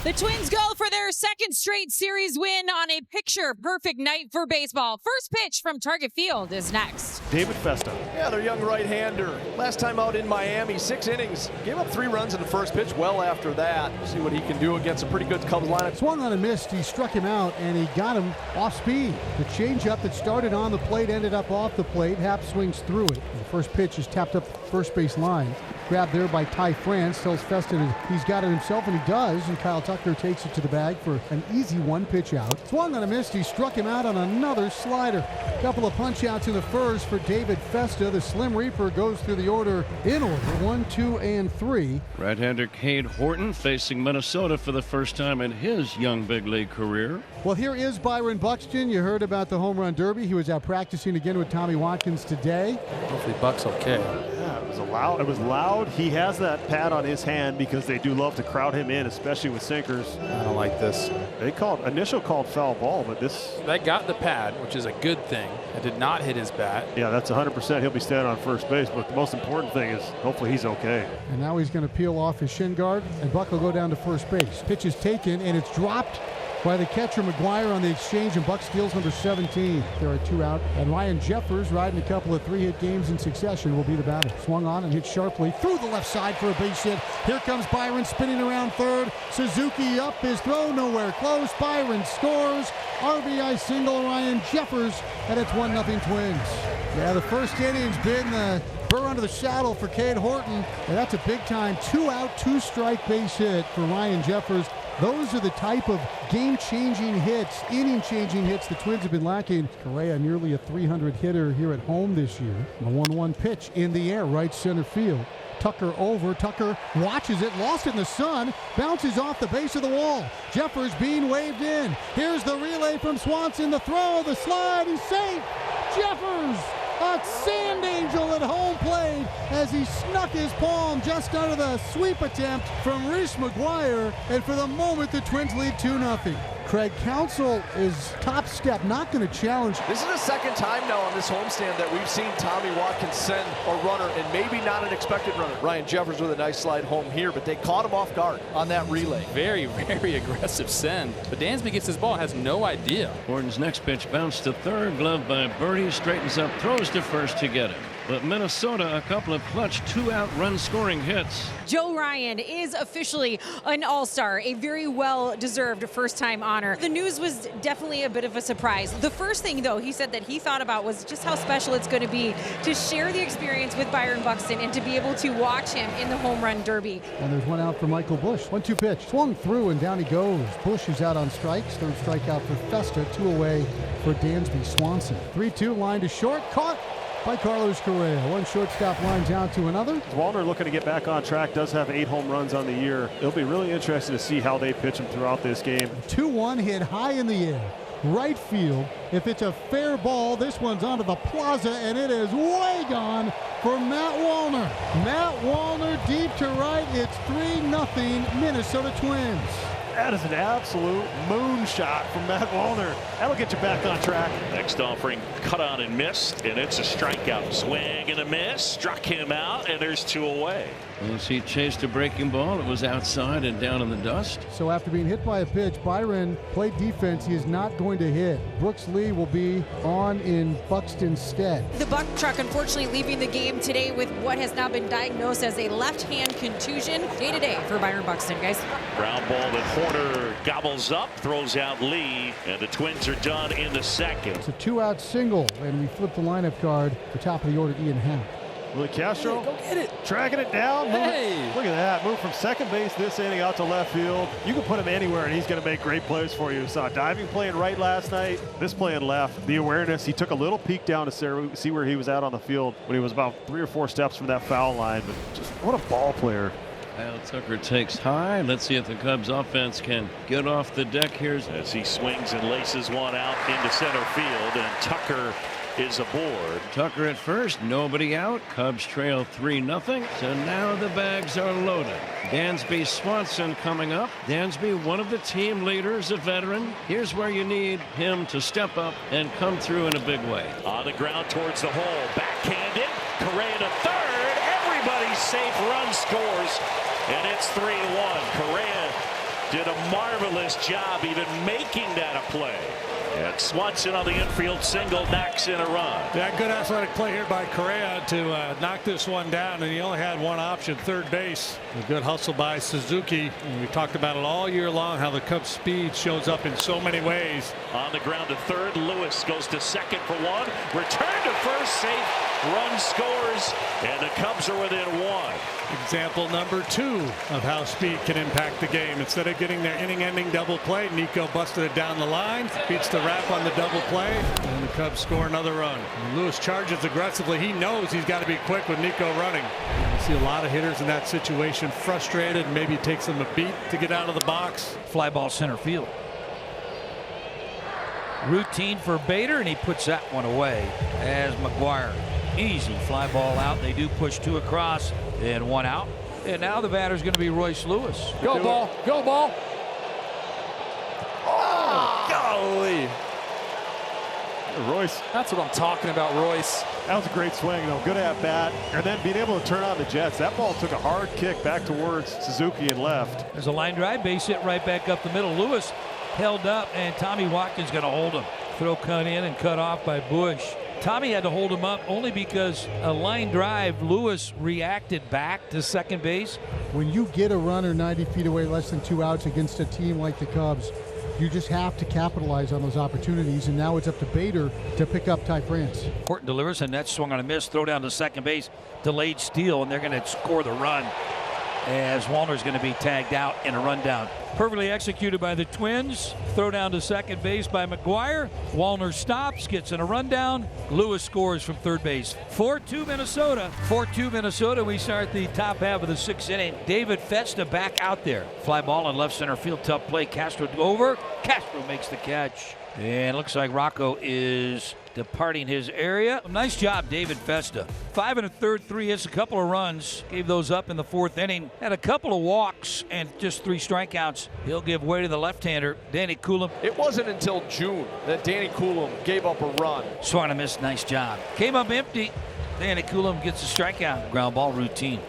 The Twins go for their second straight series win on a picture-perfect night for baseball. First pitch from Target Field is next. David Festa. Yeah, their young right-hander. Last time out in Miami, 6 innings. Gave up 3 runs in the first pitch. Well after that, see what he can do against a pretty good Cubs lineup. Swung on and missed. He struck him out, and he got him off speed. The changeup that started on the plate ended up off the plate. Happ swings through it. The first pitch is tapped up the first base line. Grabbed there by Ty France. Tells Festa he's got it himself, and he does. And Kyle Tucker takes it to the bag for an easy 1-pitch out. Swung on a miss. He struck him out on another slider. Couple of punch outs in the first for David Festa. The Slim Reaper goes through the order in order 1, 2, and 3. Right-hander Cade Horton facing Minnesota for the first time in his young big league career. Well, here is Byron Buxton. You heard about the home run derby. He was out practicing again with Tommy Watkins today. Hopefully Buck's okay. Yeah, it was loud. He has that pad on his hand because they do love to crowd him in, especially with sinkers. I don't like this. They initial called foul ball, but this... That got the pad, which is a good thing. It did not hit his bat. Yeah, that's 100%. He'll be standing on first base, but the most important thing is hopefully he's okay. And now he's going to peel off his shin guard, and Buck will go down to first base. Pitch is taken, and it's dropped by the catcher McGuire on the exchange, and Buck steals number 17. There are 2 out, and Ryan Jeffers, riding a couple of 3-hit games in succession, will be the batter. Swung on and hit sharply through the left side for a base hit. Here comes Byron spinning around third. Suzuki up, his throw nowhere close. Byron scores. RBI single, Ryan Jeffers, and it's 1-0 Twins. Yeah, the first inning's been the burr under the saddle for Cade Horton, and that's a big-time 2-out, 2-strike base hit for Ryan Jeffers. Those are the type of game-changing hits, inning-changing hits the Twins have been lacking. Correa, nearly a 300 hitter here at home this year. A 1-1 pitch in the air, right center field. Tucker over. Tucker watches it, lost it in the sun, bounces off the base of the wall. Jeffers being waved in. Here's the relay from Swanson. The throw, the slide, he's safe. Jeffers, a sand angel at home plate as he snuck his palm just under the sweep attempt from Reese McGuire. And for the moment, the Twins lead 2-0. Craig Counsell is top step, not going to challenge. This is the second time now on this homestand that we've seen Tommy Watkins send a runner, and maybe not an expected runner. Ryan Jeffers with a nice slide home here, but they caught him off guard on that relay. Very, very aggressive send. But Dansby gets his ball, has no idea. Horton's next pitch bounced to third, gloved by Birdie, straightens up, throws to first to get it. But Minnesota, a couple of clutch 2-out run-scoring hits. Joe Ryan is officially an all-star, a very well-deserved first-time honor. The news was definitely a bit of a surprise. The first thing, though, he said that he thought about was just how special it's going to be to share the experience with Byron Buxton and to be able to watch him in the home run derby. And there's 1 out for Michael Busch. 1-2 pitch. Swung through, and down he goes. Busch is out on strikes. Third strikeout for Festa. 2 away for Dansby Swanson. 3-2, line to short. Caught by Carlos Correa. One shortstop lines out to another. Walner looking to get back on track, does have 8 home runs on the year. It'll be really interesting to see how they pitch him throughout this game. 2-1 hit high in the air. Right field. If it's a fair ball, this one's onto the plaza, and it is way gone for Matt Walner. Matt Walner deep to right. It's 3-0 Minnesota Twins. That is an absolute moonshot from Matt Walner. That'll get you back on track. Next offering, cut on and missed, and it's a strikeout. Swing and a miss, struck him out, and there's 2 away. As he chased a breaking ball, it was outside and down in the dust. So after being hit by a pitch, Byron played defense. He is not going to hit. Brooks Lee will be on in Buxton's stead. The Buck truck, unfortunately, leaving the game today with what has now been diagnosed as a left-hand contusion. Day-to-day for Byron Buxton, guys. Ground ball that Horner gobbles up, throws out Lee, and the Twins are done in the second. It's a 2-out single, and we flip the lineup card for top of the order, Ian Happ. Willie Castro, Go get it. tracking it down. Hey. Look at that. Move from second base this inning out to left field. You can put him anywhere, and he's going to make great plays for you. Saw diving playing right last night. This playing left. The awareness. He took a little peek down to see where he was at on the field when he was about 3 or 4 steps from that foul line. But just what a ball player. Kyle Tucker takes high. Let's see if the Cubs offense can get off the deck here. As he swings and laces one out into center field, and Tucker is aboard. Tucker at first, nobody out. Cubs trail 3-0. So now the bags are loaded. Dansby Swanson coming up. Dansby, one of the team leaders, a veteran. Here's where you need him to step up and come through in a big way. On the ground towards the hole, backhanded. Correa to third. Everybody's safe. Run scores, and it's 3-1. Correa did a marvelous job even making that a play. And Swanson on the infield single knocks in a run. Yeah, good athletic play here by Correa to knock this one down, and he only had one option, third base. A good hustle by Suzuki. And we talked about it all year long, how the Cubs' speed shows up in so many ways. On the ground to third, Lewis goes to second for one. Return to first, safe. Run scores, and the Cubs are within one. Example number 2 of how speed can impact the game. Instead of getting their inning-ending double play, Nico busted it down the line, beats the wrap on the double play, and the Cubs score another run. And Lewis charges aggressively. He knows he's got to be quick with Nico running. You see a lot of hitters in that situation frustrated. Maybe it takes them a beat to get out of the box. Fly ball center field. Routine for Bader, and he puts that one away as McGuire. Easy fly ball out. They do push 2 across and 1 out. And now the batter's going to be Royce Lewis. Go ball. Go ball. Oh, golly. Royce. That's what I'm talking about, Royce. That was a great swing, though. Good at bat. And then being able to turn on the Jets. That ball took a hard kick back towards Suzuki and left. There's a line drive, base hit right back up the middle. Lewis held up, and Tommy Watkins going to hold him. Throw cut in and cut off by Bush. Tommy had to hold him up only because a line drive, Lewis reacted back to second base. When you get a runner 90 feet away, less than 2 outs against a team like the Cubs, you just have to capitalize on those opportunities, and now it's up to Bader to pick up Ty France. Horton delivers, and that swung on a miss. Throw down to second base, delayed steal, and they're going to score the run as Walner's going to be tagged out in a rundown. Perfectly executed by the Twins. Throw down to second base by McGuire. Walner stops, gets in a rundown. Lewis scores from third base. 4-2 Minnesota. 4-2 Minnesota. We start the top half of the 6th inning. David Festa back out there. Fly ball in left center field. Tough play. Castro over. Castro makes the catch. And it looks like Rocco is departing his area. Nice job, David Festa. 5 1/3, 3 hits, a couple of runs. Gave those up in the 4th inning. Had a couple of walks and just 3 strikeouts. He'll give way to the left-hander, Danny Coulomb. It wasn't until June that Danny Coulomb gave up a run. Swung and missed. Nice job. Came up empty. Danny Coulomb gets a strikeout. Ground ball routine.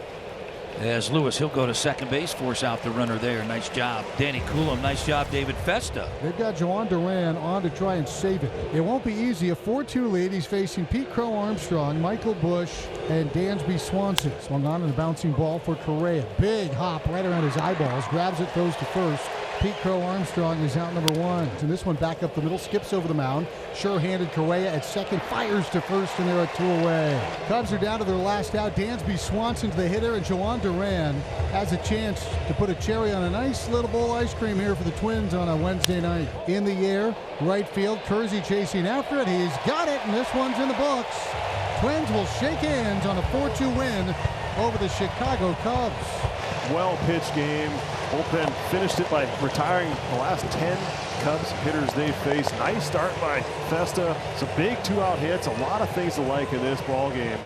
As Lewis, he'll go to second base, force out the runner there. Nice job, Danny Coulomb. Nice job, David Festa. They've got Joan Duran on to try and save it. It won't be easy. A 4-2 lead. He's facing Pete Crow Armstrong, Michael Bush, and Dansby Swanson. Swung on and a bouncing ball for Correa. Big hop right around his eyeballs. Grabs it, throws to first. Pete Crow Armstrong is out number 1. And this one back up the middle, skips over the mound. Sure-handed Correa at second, fires to first, and they're a 2 away. Cubs are down to their last out. Dansby Swanson's the hitter, and Joan Duran has a chance to put a cherry on a nice little bowl of ice cream here for the Twins on a Wednesday night. In the air, right field, Kersey chasing after it. He's got it, and this one's in the books. Twins will shake hands on a 4-2 win over the Chicago Cubs. Well-pitched game. Bullpen finished it by retiring the last 10 Cubs hitters they faced. Nice start by Festa. Some big 2-out hits. A lot of things to like in this ball game.